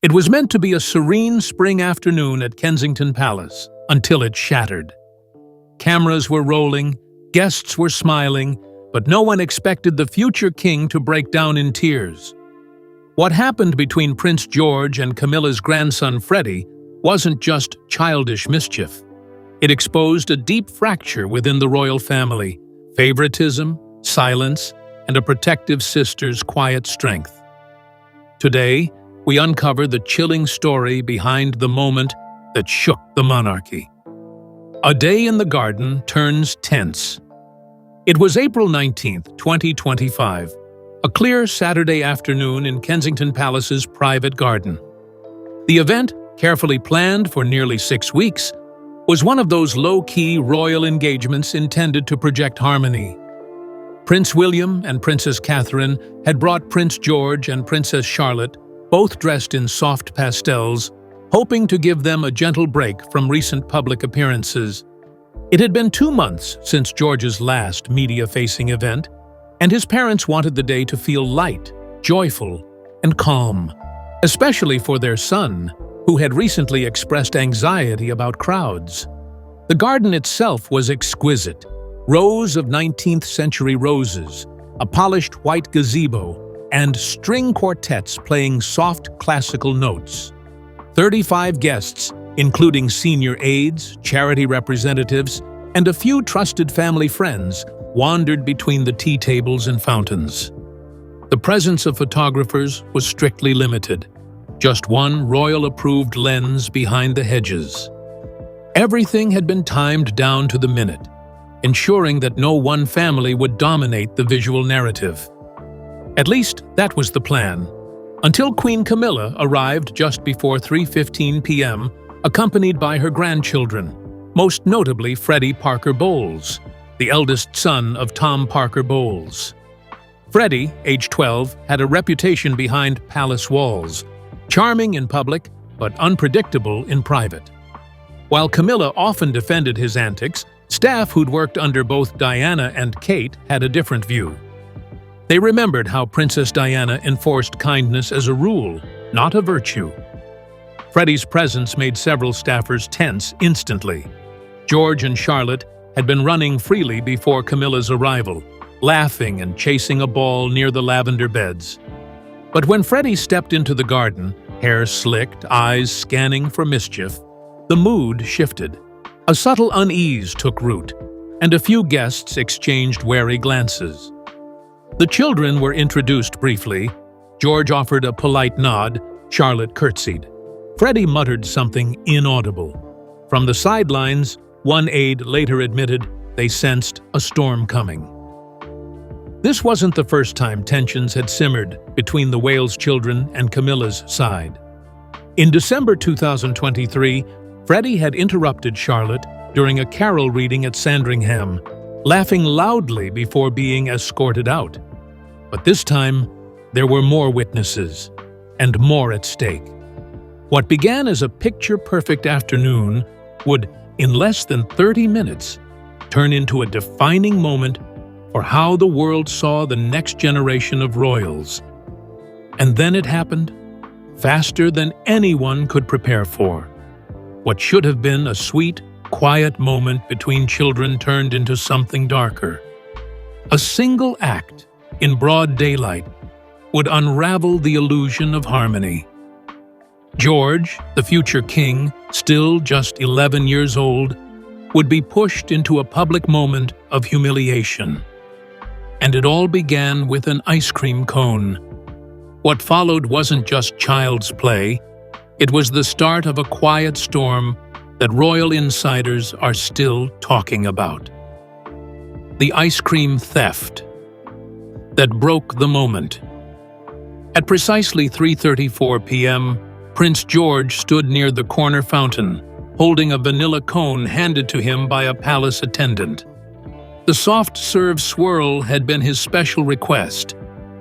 It was meant to be a serene spring afternoon at Kensington Palace, until it shattered. Cameras were rolling, guests were smiling, but no one expected the future king to break down in tears. What happened between Prince George and Camilla's grandson Freddie wasn't just childish mischief. It exposed a deep fracture within the royal family: favoritism, silence, and a protective sister's quiet strength. Today, we uncover the chilling story behind the moment that shook the monarchy. A day in the garden turns tense. It was April 19, 2025, a clear Saturday afternoon in Kensington Palace's private garden. The event, carefully planned for nearly 6 weeks, was one of those low-key royal engagements intended to project harmony. Prince William and Princess Catherine had brought Prince George and Princess Charlotte, both dressed in soft pastels, hoping to give them a gentle break from recent public appearances. It had been 2 months since George's last media-facing event, and his parents wanted the day to feel light, joyful, and calm, especially for their son, who had recently expressed anxiety about crowds. The garden itself was exquisite: rows of 19th-century roses, a polished white gazebo, and string quartets playing soft classical notes. 35 guests, including senior aides, charity representatives, and a few trusted family friends, wandered between the tea tables and fountains. The presence of photographers was strictly limited, just one royal-approved lens behind the hedges. Everything had been timed down to the minute, ensuring that no one family would dominate the visual narrative. At least, that was the plan, until Queen Camilla arrived just before 3:15 p.m., accompanied by her grandchildren, most notably Freddie Parker Bowles, the eldest son of Tom Parker Bowles. Freddie, age 12, had a reputation behind palace walls, charming in public but unpredictable in private. While Camilla often defended his antics, staff who'd worked under both Diana and Kate had a different view. They remembered how Princess Diana enforced kindness as a rule, not a virtue. Freddie's presence made several staffers tense instantly. George and Charlotte had been running freely before Camilla's arrival, laughing and chasing a ball near the lavender beds. But when Freddie stepped into the garden, hair slicked, eyes scanning for mischief, the mood shifted. A subtle unease took root, and a few guests exchanged wary glances. The children were introduced briefly. George offered a polite nod, Charlotte curtsied. Freddie muttered something inaudible. From the sidelines, one aide later admitted they sensed a storm coming. This wasn't the first time tensions had simmered between the Wales children and Camilla's side. In December 2023, Freddie had interrupted Charlotte during a carol reading at Sandringham, laughing loudly before being escorted out. But this time, there were more witnesses, and more at stake. What began as a picture-perfect afternoon would, in less than 30 minutes, turn into a defining moment for how the world saw the next generation of royals. And then it happened, faster than anyone could prepare for. What should have been a sweet, quiet moment between children turned into something darker. A single act, in broad daylight, would unravel the illusion of harmony. George, the future king, still just 11 years old, would be pushed into a public moment of humiliation. And it all began with an ice cream cone. What followed wasn't just child's play, it was the start of a quiet storm that royal insiders are still talking about. The ice cream theft that broke the moment. At precisely 3:34 p.m., Prince George stood near the corner fountain, holding a vanilla cone handed to him by a palace attendant. The soft-serve swirl had been his special request,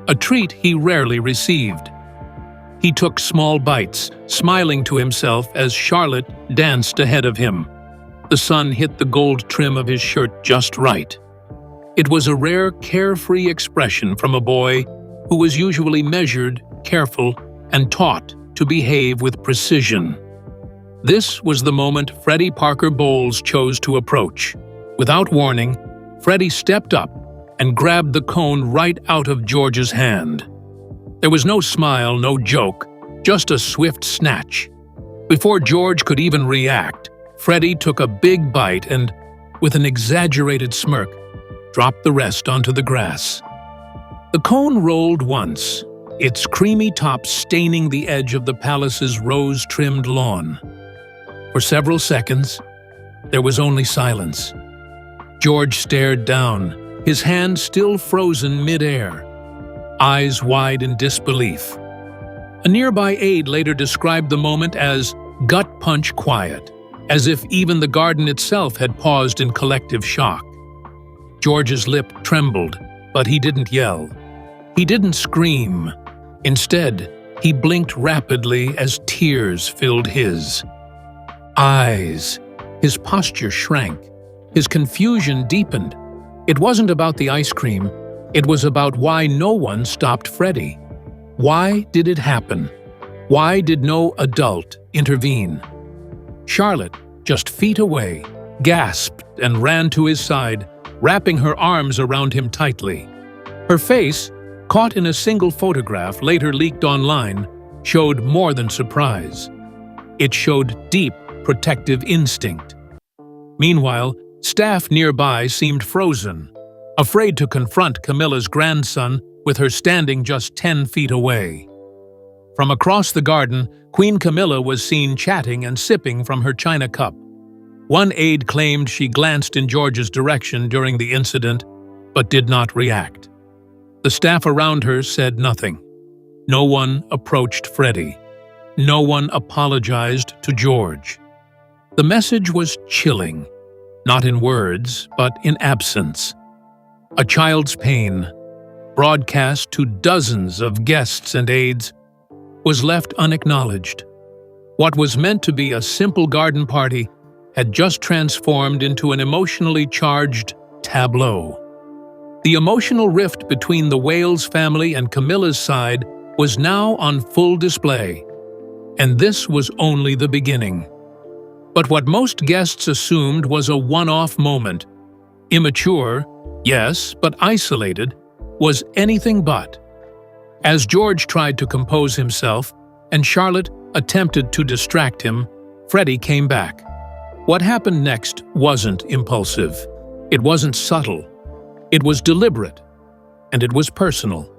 a treat he rarely received. He took small bites, smiling to himself as Charlotte danced ahead of him. The sun hit the gold trim of his shirt just right. It was a rare, carefree expression from a boy who was usually measured, careful, and taught to behave with precision. This was the moment Freddie Parker Bowles chose to approach. Without warning, Freddie stepped up and grabbed the cone right out of George's hand. There was no smile, no joke, just a swift snatch. Before George could even react, Freddie took a big bite and, with an exaggerated smirk, dropped the rest onto the grass. The cone rolled once, its creamy top staining the edge of the palace's rose-trimmed lawn. For several seconds, there was only silence. George stared down, his hand still frozen mid-air, eyes wide in disbelief. A nearby aide later described the moment as gut-punch quiet, as if even the garden itself had paused in collective shock. George's lip trembled, but he didn't yell. He didn't scream. Instead, he blinked rapidly as tears filled his eyes. His posture shrank. His confusion deepened. It wasn't about the ice cream. It was about why no one stopped Freddie. Why did it happen? Why did no adult intervene? Charlotte, just feet away, gasped and ran to his side, wrapping her arms around him tightly. Her face, caught in a single photograph later leaked online, showed more than surprise. It showed deep, protective instinct. Meanwhile, staff nearby seemed frozen, afraid to confront Camilla's grandson with her standing just 10 feet away. From across the garden, Queen Camilla was seen chatting and sipping from her china cup. One aide claimed she glanced in George's direction during the incident, but did not react. The staff around her said nothing. No one approached Freddie. No one apologized to George. The message was chilling, not in words, but in absence. A child's pain, broadcast to dozens of guests and aides, was left unacknowledged. What was meant to be a simple garden party had just transformed into an emotionally charged tableau. The emotional rift between the Wales family and Camilla's side was now on full display, and this was only the beginning. But what most guests assumed was a one-off moment, immature, yes, but isolated, was anything but. As George tried to compose himself and Charlotte attempted to distract him, Freddie came back. What happened next wasn't impulsive. It wasn't subtle. It was deliberate, and it was personal.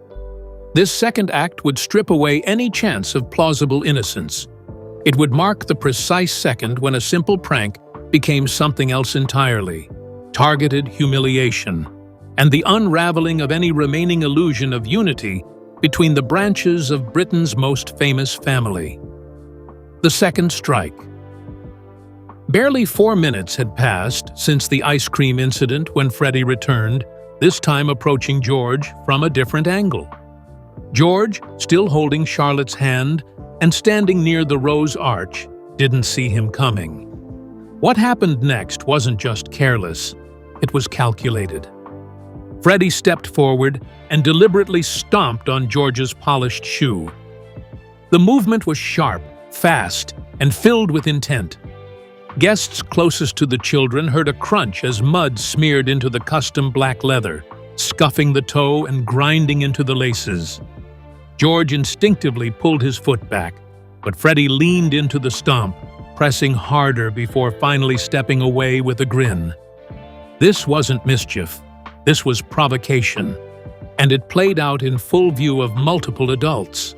This second act would strip away any chance of plausible innocence. It would mark the precise second when a simple prank became something else entirely, targeted humiliation, and the unraveling of any remaining illusion of unity between the branches of Britain's most famous family. The second strike. Barely 4 minutes had passed since the ice cream incident when Freddie returned, this time approaching George from a different angle. George, still holding Charlotte's hand and standing near the rose arch, didn't see him coming. What happened next wasn't just careless, it was calculated. Freddie stepped forward and deliberately stomped on George's polished shoe. The movement was sharp, fast, and filled with intent. Guests closest to the children heard a crunch as mud smeared into the custom black leather, scuffing the toe and grinding into the laces. George instinctively pulled his foot back, but Freddie leaned into the stomp, pressing harder before finally stepping away with a grin. This wasn't mischief. This was provocation, and it played out in full view of multiple adults.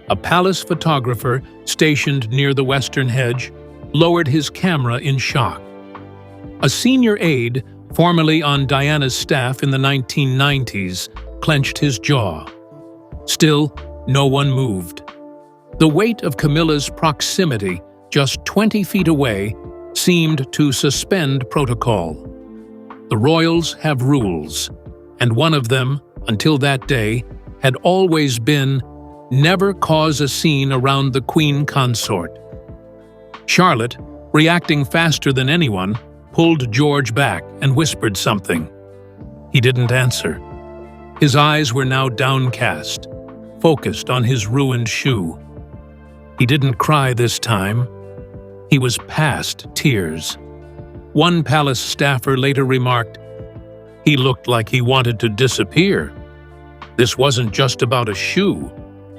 A palace photographer stationed near the western hedge lowered his camera in shock. A senior aide, formerly on Diana's staff in the 1990s, clenched his jaw. Still, no one moved. The weight of Camilla's proximity, just 20 feet away, seemed to suspend protocol. The royals have rules, and one of them, until that day, had always been never cause a scene around the queen consort. Charlotte, reacting faster than anyone, pulled George back and whispered something. He didn't answer. His eyes were now downcast, focused on his ruined shoe. He didn't cry this time. He was past tears. One palace staffer later remarked, "He looked like he wanted to disappear." This wasn't just about a shoe.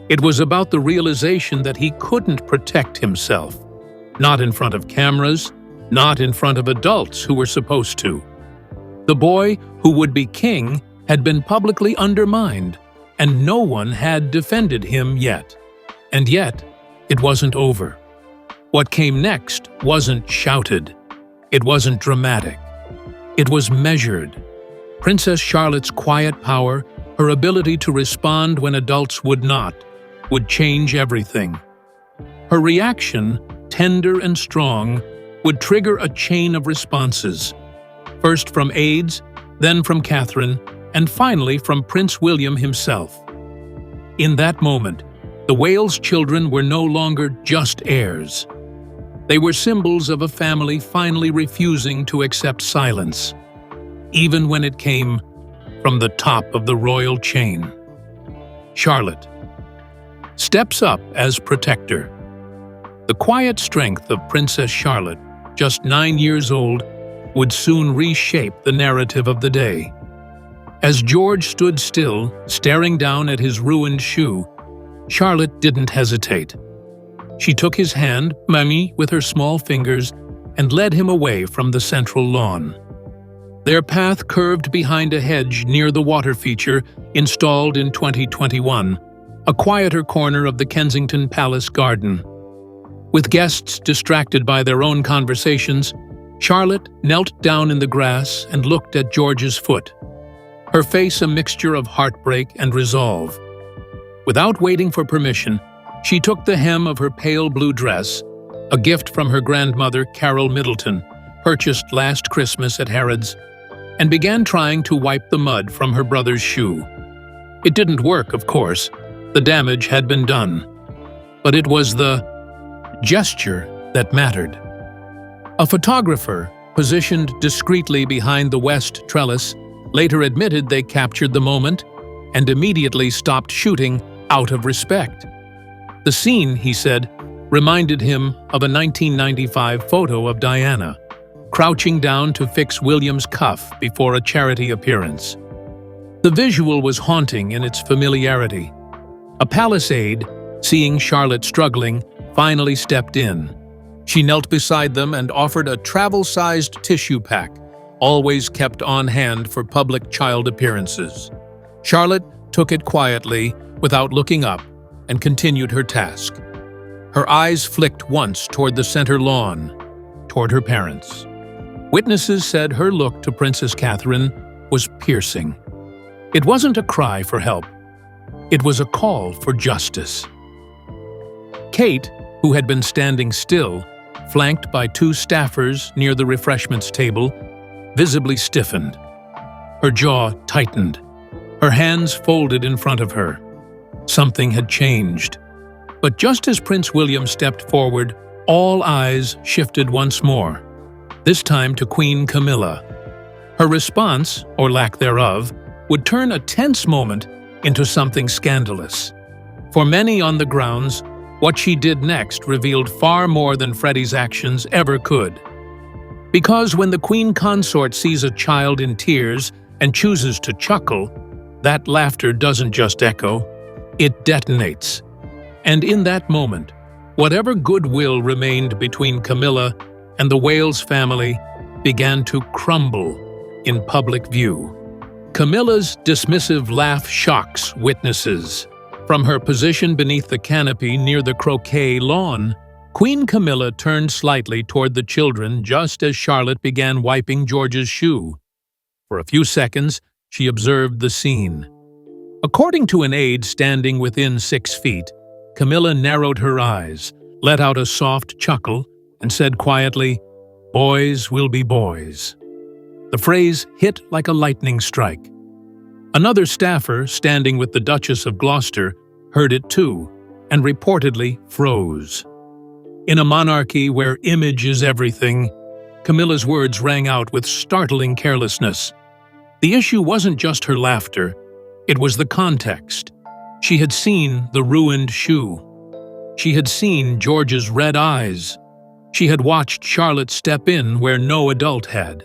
It was about the realization that he couldn't protect himself. Not in front of cameras, not in front of adults who were supposed to. The boy who would be king had been publicly undermined, and no one had defended him yet. And yet, it wasn't over. What came next wasn't shouted. It wasn't dramatic. It was measured. Princess Charlotte's quiet power, her ability to respond when adults would not, would change everything. Her reaction, tender and strong, would trigger a chain of responses. First from aides, then from Catherine, and finally from Prince William himself. In that moment, the Wales children were no longer just heirs. They were symbols of a family finally refusing to accept silence, even when it came from the top of the royal chain. Charlotte steps up as protector. The quiet strength of Princess Charlotte, just 9 years old, would soon reshape the narrative of the day. As George stood still, staring down at his ruined shoe, Charlotte didn't hesitate. She took his hand, Mamie, with her small fingers, and led him away from the central lawn. Their path curved behind a hedge near the water feature installed in 2021, a quieter corner of the Kensington Palace garden. With guests distracted by their own conversations, Charlotte knelt down in the grass and looked at George's foot, her face a mixture of heartbreak and resolve. Without waiting for permission, she took the hem of her pale blue dress, a gift from her grandmother Carol Middleton, purchased last Christmas at Harrods, and began trying to wipe the mud from her brother's shoe. It didn't work, of course. The damage had been done. But it was the gesture that mattered. A photographer, positioned discreetly behind the west trellis, later admitted they captured the moment and immediately stopped shooting out of respect. The scene, he said, reminded him of a 1995 photo of Diana, crouching down to fix William's cuff before a charity appearance. The visual was haunting in its familiarity. A palace aide, seeing Charlotte struggling, finally stepped in. She knelt beside them and offered a travel-sized tissue pack, always kept on hand for public child appearances. Charlotte took it quietly, without looking up, and continued her task. Her eyes flicked once toward the center lawn, toward her parents. Witnesses said her look to Princess Catherine was piercing. It wasn't a cry for help. It was a call for justice. Kate, who had been standing still, flanked by 2 staffers near the refreshments table, visibly stiffened. Her jaw tightened. Her hands folded in front of her. Something had changed. But just as Prince William stepped forward, all eyes shifted once more, this time to Queen Camilla. Her response, or lack thereof, would turn a tense moment into something scandalous. For many on the grounds, what she did next revealed far more than Freddie's actions ever could. Because when the Queen Consort sees a child in tears and chooses to chuckle, that laughter doesn't just echo, it detonates. And in that moment, whatever goodwill remained between Camilla and the Wales family began to crumble in public view. Camilla's dismissive laugh shocks witnesses. From her position beneath the canopy near the croquet lawn, Queen Camilla turned slightly toward the children just as Charlotte began wiping George's shoe. For a few seconds, she observed the scene. According to an aide standing within 6 feet, Camilla narrowed her eyes, let out a soft chuckle, and said quietly, "Boys will be boys." The phrase hit like a lightning strike. Another staffer, standing with the Duchess of Gloucester, heard it too, and reportedly froze. In a monarchy where image is everything, Camilla's words rang out with startling carelessness. The issue wasn't just her laughter, it was the context. She had seen the ruined shoe. She had seen George's red eyes. She had watched Charlotte step in where no adult had.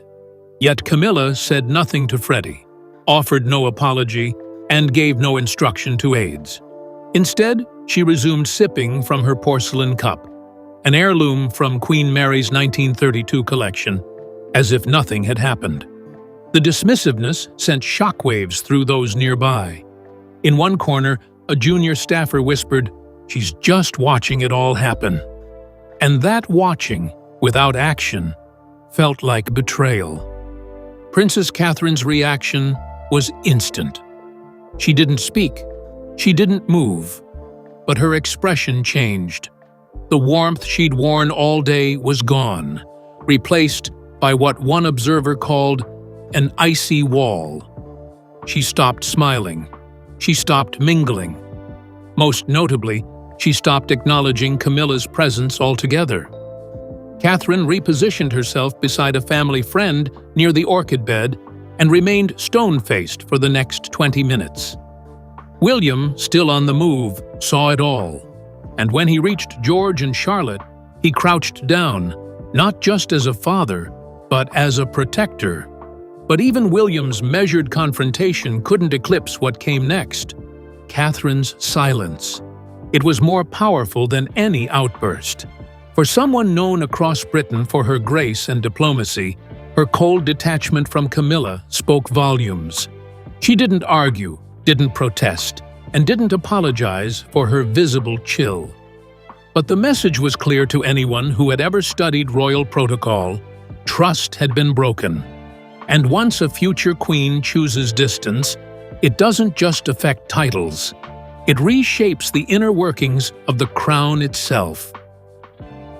Yet Camilla said nothing to Freddie, offered no apology, and gave no instruction to aides. Instead, she resumed sipping from her porcelain cup, an heirloom from Queen Mary's 1932 collection, as if nothing had happened. The dismissiveness sent shockwaves through those nearby. In one corner, a junior staffer whispered, "She's just watching it all happen." And that watching, without action, felt like betrayal. Princess Catherine's reaction was instant. She didn't speak, she didn't move, but her expression changed. The warmth she'd worn all day was gone, replaced by what one observer called an icy wall. She stopped smiling. She stopped mingling. Most notably, she stopped acknowledging Camilla's presence altogether. Catherine repositioned herself beside a family friend near the orchid bed and remained stone-faced for the next 20 minutes. William, still on the move, saw it all, and when he reached George and Charlotte, he crouched down, not just as a father, but as a protector. But even William's measured confrontation couldn't eclipse what came next: Catherine's silence. It was more powerful than any outburst. For someone known across Britain for her grace and diplomacy, her cold detachment from Camilla spoke volumes. She didn't argue, didn't protest, and didn't apologize for her visible chill. But the message was clear to anyone who had ever studied royal protocol: trust had been broken. And once a future queen chooses distance, it doesn't just affect titles. It reshapes the inner workings of the crown itself.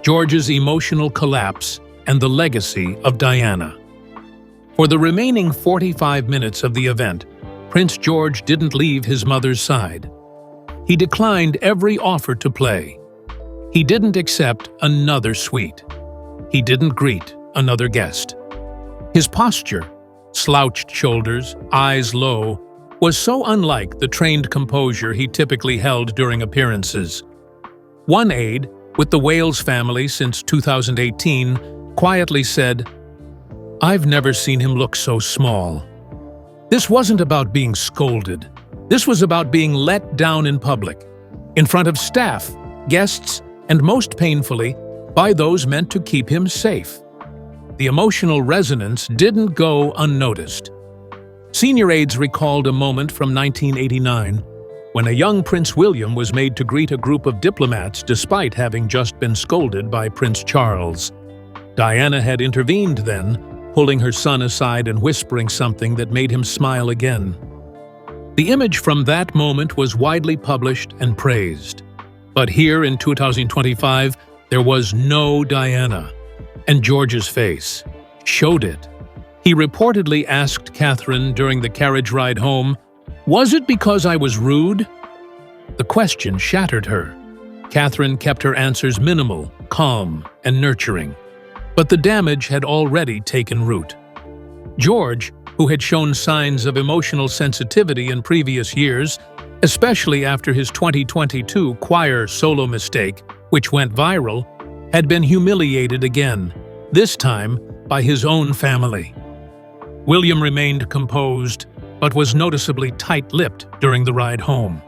George's emotional collapse and the legacy of Diana. For the remaining 45 minutes of the event, Prince George didn't leave his mother's side. He declined every offer to play. He didn't accept another suite. He didn't greet another guest. His posture, slouched shoulders, eyes low, was so unlike the trained composure he typically held during appearances. One aide, with the Wales family since 2018, quietly said, "I've never seen him look so small." This wasn't about being scolded. This was about being let down in public, in front of staff, guests, and most painfully, by those meant to keep him safe. The emotional resonance didn't go unnoticed. Senior aides recalled a moment from 1989 when a young Prince William was made to greet a group of diplomats despite having just been scolded by Prince Charles. Diana had intervened then, pulling her son aside and whispering something that made him smile again. The image from that moment was widely published and praised. But here in 2025, there was no Diana. And George's face showed it. He reportedly asked Catherine during the carriage ride home, "Was it because I was rude?" The question shattered her. Catherine kept her answers minimal, calm, and nurturing. But the damage had already taken root. George, who had shown signs of emotional sensitivity in previous years, especially after his 2022 choir solo mistake, which went viral, had been humiliated again, this time by his own family. William remained composed, but was noticeably tight-lipped during the ride home.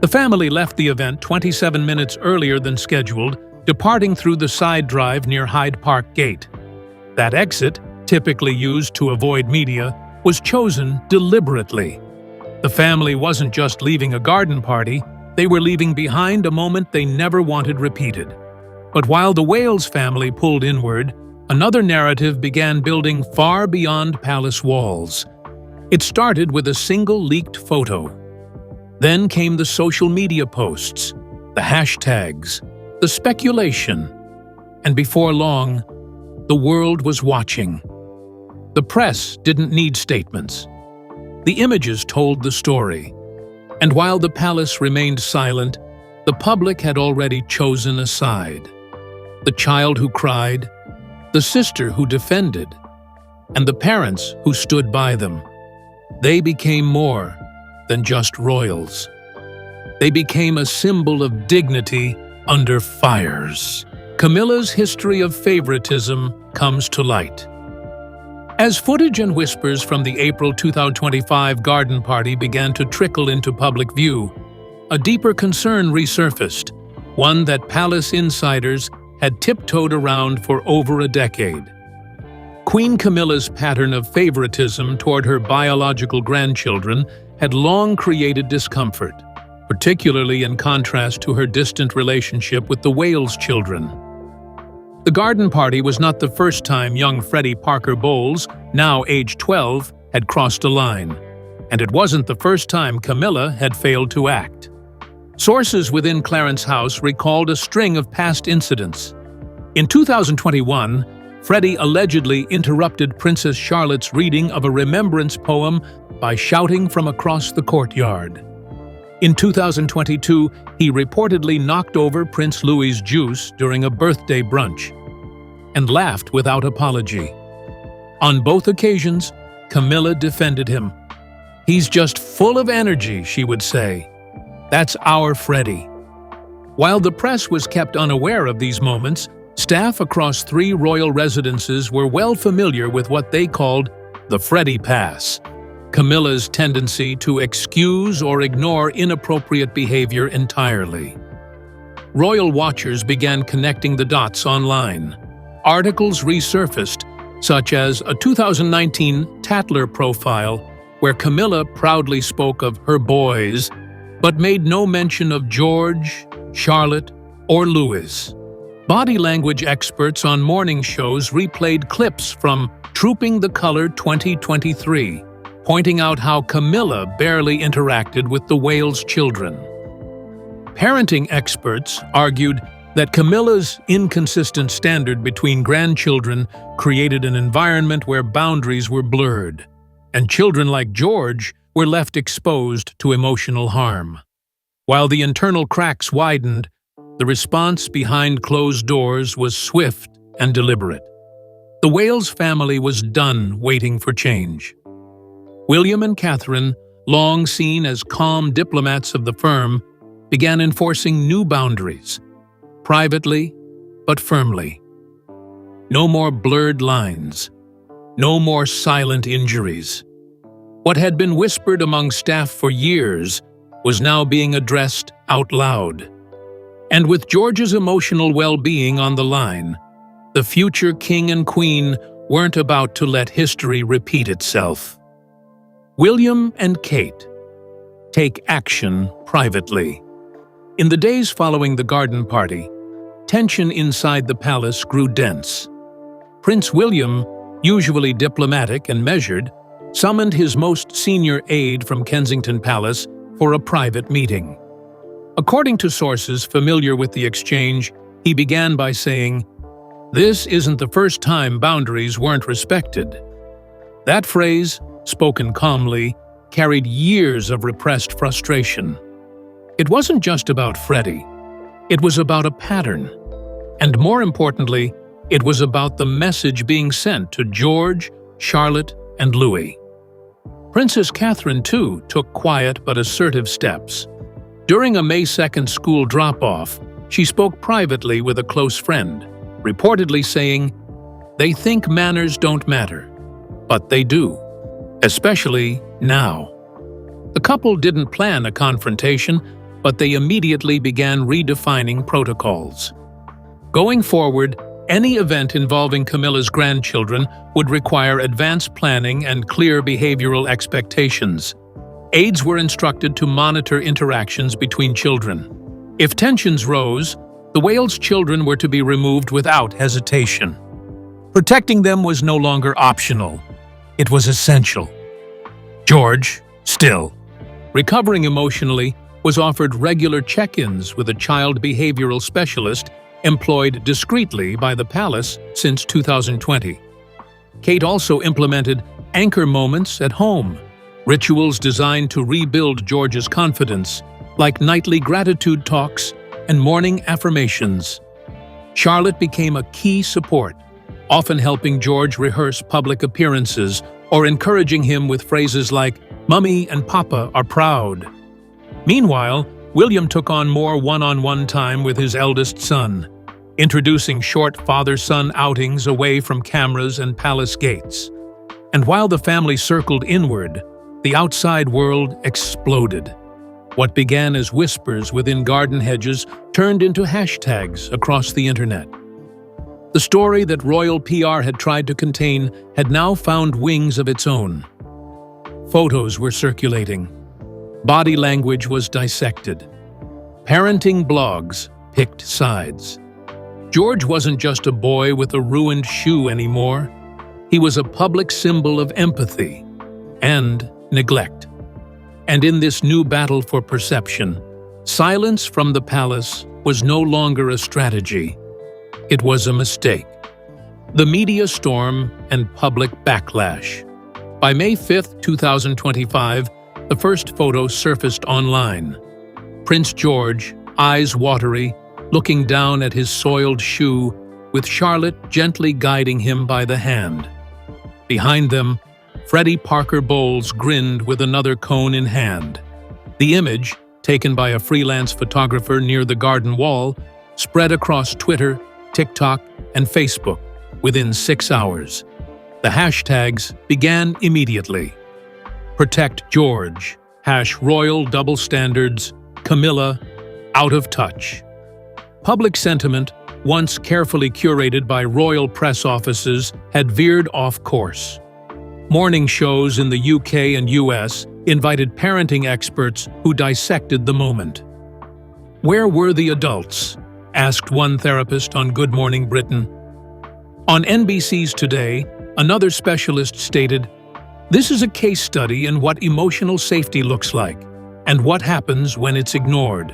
The family left the event 27 minutes earlier than scheduled, departing through the side drive near Hyde Park Gate. That exit, typically used to avoid media, was chosen deliberately. The family wasn't just leaving a garden party, they were leaving behind a moment they never wanted repeated. But while the Wales family pulled inward, another narrative began building far beyond palace walls. It started with a single leaked photo. Then came the social media posts, the hashtags, the speculation, and before long, the world was watching. The press didn't need statements. The images told the story. And while the palace remained silent, the public had already chosen a side. The child who cried, the sister who defended, and the parents who stood by them. They became more than just royals. They became a symbol of dignity under fires. Camilla's history of favoritism comes to light. As footage and whispers from the April 2025 garden party began to trickle into public view, a deeper concern resurfaced, one that palace insiders had tiptoed around for over a decade. Queen Camilla's pattern of favoritism toward her biological grandchildren had long created discomfort, particularly in contrast to her distant relationship with the Wales children. The garden party was not the first time young Freddie Parker Bowles, now age 12, had crossed a line, and it wasn't the first time Camilla had failed to act. Sources within Clarence House recalled a string of past incidents. In 2021, Freddie allegedly interrupted Princess Charlotte's reading of a remembrance poem by shouting from across the courtyard. In 2022, he reportedly knocked over Prince Louis's juice during a birthday brunch and laughed without apology. On both occasions, Camilla defended him. "He's just full of energy," she would say. "That's our Freddie." While the press was kept unaware of these moments, staff across 3 royal residences were well familiar with what they called the Freddie Pass, Camilla's tendency to excuse or ignore inappropriate behavior entirely. Royal watchers began connecting the dots online. Articles resurfaced, such as a 2019 Tatler profile where Camilla proudly spoke of her boys, but made no mention of George, Charlotte, or Louis. Body language experts on morning shows replayed clips from Trooping the Color 2023, pointing out how Camilla barely interacted with the Wales children. Parenting experts argued that Camilla's inconsistent standard between grandchildren created an environment where boundaries were blurred, and children like George were left exposed to emotional harm. While the internal cracks widened, the response behind closed doors was swift and deliberate. The Wales family was done waiting for change. William and Catherine, long seen as calm diplomats of the firm, began enforcing new boundaries, privately but firmly. No more blurred lines, no more silent injuries. What had been whispered among staff for years was now being addressed out loud. And with George's emotional well-being on the line, the future king and queen weren't about to let history repeat itself. William and Kate take action privately. In the days following the garden party, tension inside the palace grew dense. Prince William, usually diplomatic and measured, summoned his most senior aide from Kensington Palace for a private meeting. According to sources familiar with the exchange, he began by saying, "This isn't the first time boundaries weren't respected." That phrase, spoken calmly, carried years of repressed frustration. It wasn't just about Freddie. It was about a pattern. And more importantly, it was about the message being sent to George, Charlotte, and Louis. Princess Catherine, too, took quiet but assertive steps. During a May 2nd school drop-off, she spoke privately with a close friend, reportedly saying, "They think manners don't matter, but they do, especially now." The couple didn't plan a confrontation, but they immediately began redefining protocols. Going forward, any event involving Camilla's grandchildren would require advanced planning and clear behavioral expectations. Aides were instructed to monitor interactions between children. If tensions rose, the Wales children were to be removed without hesitation. Protecting them was no longer optional. It was essential. George, still recovering emotionally, was offered regular check-ins with a child behavioral specialist employed discreetly by the palace since 2020. Kate also implemented anchor moments at home, rituals designed to rebuild George's confidence, like nightly gratitude talks and morning affirmations. Charlotte became a key support, often helping George rehearse public appearances or encouraging him with phrases like, "Mummy and Papa are proud." Meanwhile, William took on more one-on-one time with his eldest son, introducing short father-son outings away from cameras and palace gates. And while the family circled inward, the outside world exploded. What began as whispers within garden hedges turned into hashtags across the internet. The story that royal PR had tried to contain had now found wings of its own. Photos were circulating. Body language was dissected. Parenting blogs picked sides. George wasn't just a boy with a ruined shoe anymore. He was a public symbol of empathy and neglect. And in this new battle for perception, silence from the palace was no longer a strategy. It was a mistake. The media storm and public backlash. By May 5, 2025, the first photo surfaced online. Prince George, eyes watery, looking down at his soiled shoe, with Charlotte gently guiding him by the hand. Behind them, Freddie Parker Bowles grinned with another cone in hand. The image, taken by a freelance photographer near the garden wall, spread across Twitter, TikTok, and Facebook within 6 hours. The hashtags began immediately. Protect George, #Royal Double Standards, Camilla, out of touch. Public sentiment, once carefully curated by royal press offices, had veered off course. Morning shows in the UK and US invited parenting experts who dissected the moment. Where were the adults? Asked one therapist on Good Morning Britain. On NBC's Today, another specialist stated, "This is a case study in what emotional safety looks like and what happens when it's ignored."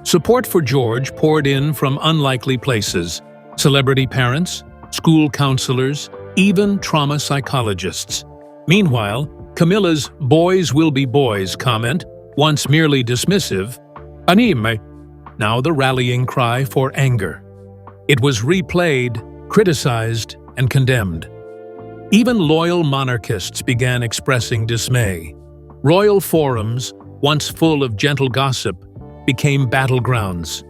Support for George poured in from unlikely places: celebrity parents, school counselors, even trauma psychologists. Meanwhile, Camilla's "boys will be boys" comment, once merely dismissive, anime, now the rallying cry for anger. It was replayed, criticized, and condemned. Even loyal monarchists began expressing dismay. Royal forums, once full of gentle gossip, became battlegrounds.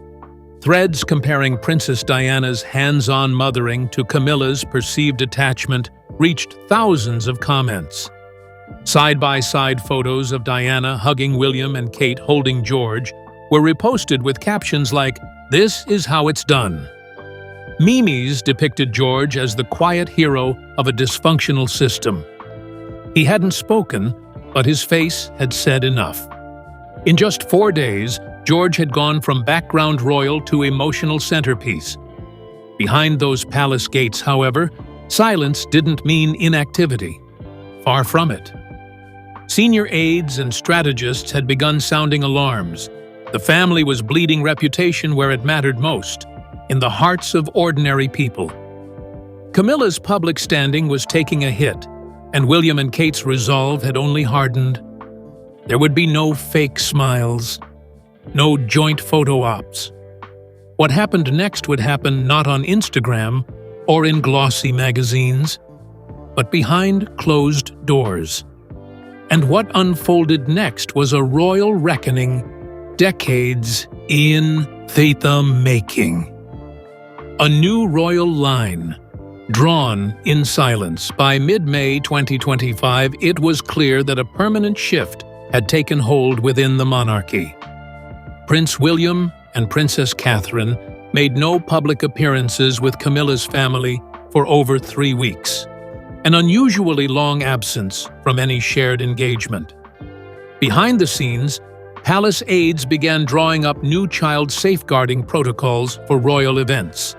Threads comparing Princess Diana's hands-on mothering to Camilla's perceived attachment reached thousands of comments. Side-by-side photos of Diana hugging William and Kate holding George were reposted with captions like, "This is how it's done." Memes depicted George as the quiet hero of a dysfunctional system. He hadn't spoken, but his face had said enough. In just 4 days, George had gone from background royal to emotional centerpiece. Behind those palace gates, however, silence didn't mean inactivity. Far from it. Senior aides and strategists had begun sounding alarms. The family was bleeding reputation where it mattered most, in the hearts of ordinary people. Camilla's public standing was taking a hit, and William and Kate's resolve had only hardened. There would be no fake smiles, no joint photo ops. What happened next would happen not on Instagram or in glossy magazines, but behind closed doors. And what unfolded next was a royal reckoning, decades in the making. A new royal line, drawn in silence. By mid-May 2025, it was clear that a permanent shift had taken hold within the monarchy. Prince William and Princess Catherine made no public appearances with Camilla's family for over 3 weeks, an unusually long absence from any shared engagement. Behind the scenes, palace aides began drawing up new child safeguarding protocols for royal events.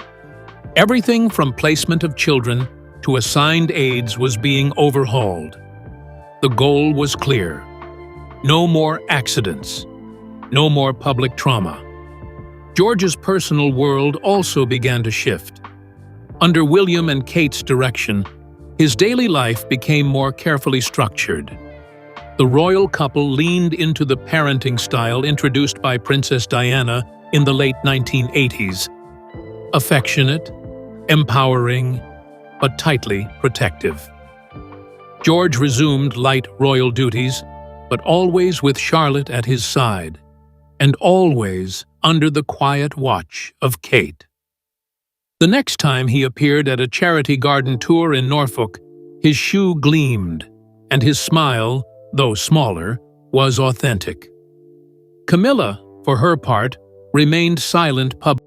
Everything from placement of children to assigned aides was being overhauled. The goal was clear: no more accidents, no more public trauma. George's personal world also began to shift. Under William and Kate's direction, his daily life became more carefully structured. The royal couple leaned into the parenting style introduced by Princess Diana in the late 1980s. Affectionate, empowering, but tightly protective. George resumed light royal duties, but always with Charlotte at his side. and always under the quiet watch of Kate. The next time he appeared at a charity garden tour in Norfolk, his shoe gleamed, and his smile, though smaller, was authentic. Camilla, for her part, remained silent publicly.